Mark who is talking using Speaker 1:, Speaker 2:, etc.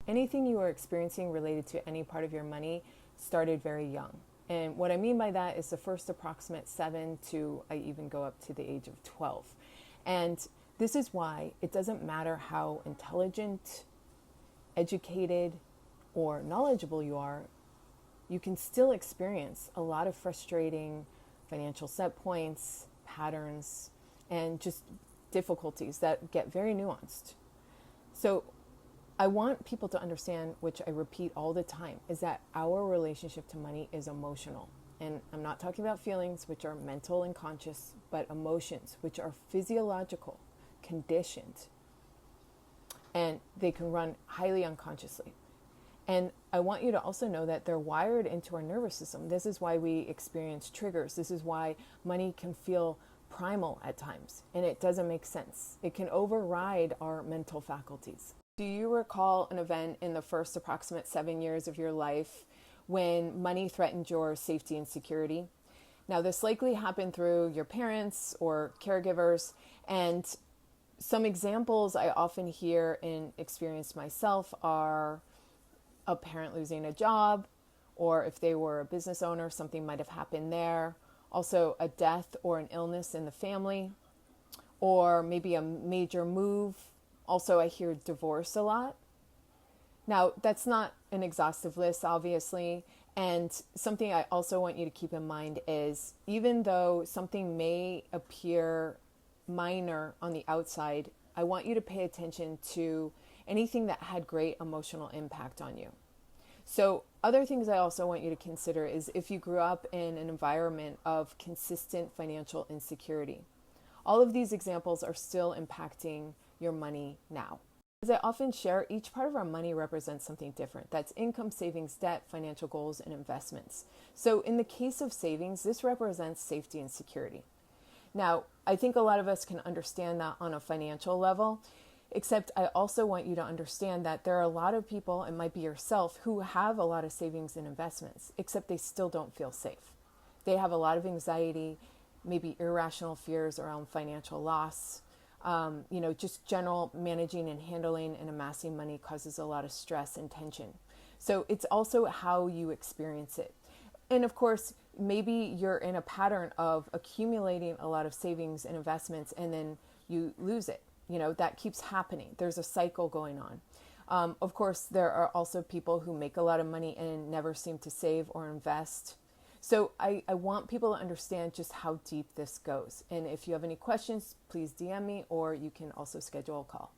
Speaker 1: anything you are experiencing related to any part of your money started very young. And what I mean by that is the first approximate 7 to I even go up to the age of 12. And this is why it doesn't matter how intelligent, educated, or knowledgeable you are, you can still experience a lot of frustrating financial set points, patterns, and just difficulties that get very nuanced. So I want people to understand, which I repeat all the time, is that our relationship to money is emotional. And I'm not talking about feelings, which are mental and conscious, but emotions, which are physiological, conditioned, and they can run highly unconsciously. And I want you to also know that they're wired into our nervous system. This is why we experience triggers. This is why money can feel primal at times, and it doesn't make sense. It can override our mental faculties. Do you recall an event in the first approximate 7 years of your life when money threatened your safety and security? Now, this likely happened through your parents or caregivers, and some examples I often hear and experience myself are a parent losing a job, or if they were a business owner, something might have happened there. Also, a death or an illness in the family, or maybe a major move. Also, I hear divorce a lot. Now, that's not an exhaustive list, obviously. And something I also want you to keep in mind is even though something may appear minor on the outside, I want you to pay attention to anything that had great emotional impact on you. So other things I also want you to consider is if you grew up in an environment of consistent financial insecurity. All of these examples are still impacting your money now. As I often share, each part of our money represents something different. That's income, savings, debt, financial goals, and investments. So in the case of savings, this represents safety and security. Now, I think a lot of us can understand that on a financial level, except I also want you to understand that there are a lot of people, it might be yourself, who have a lot of savings and investments, except they still don't feel safe. They have a lot of anxiety, maybe irrational fears around financial loss. Just general managing and handling and amassing money causes a lot of stress and tension. So it's also how you experience it. And of course, maybe you're in a pattern of accumulating a lot of savings and investments and then you lose it. That keeps happening. There's a cycle going on. Of course, there are also people who make a lot of money and never seem to save or invest. So I want people to understand just how deep this goes. And if you have any questions, please DM me, or you can also schedule a call.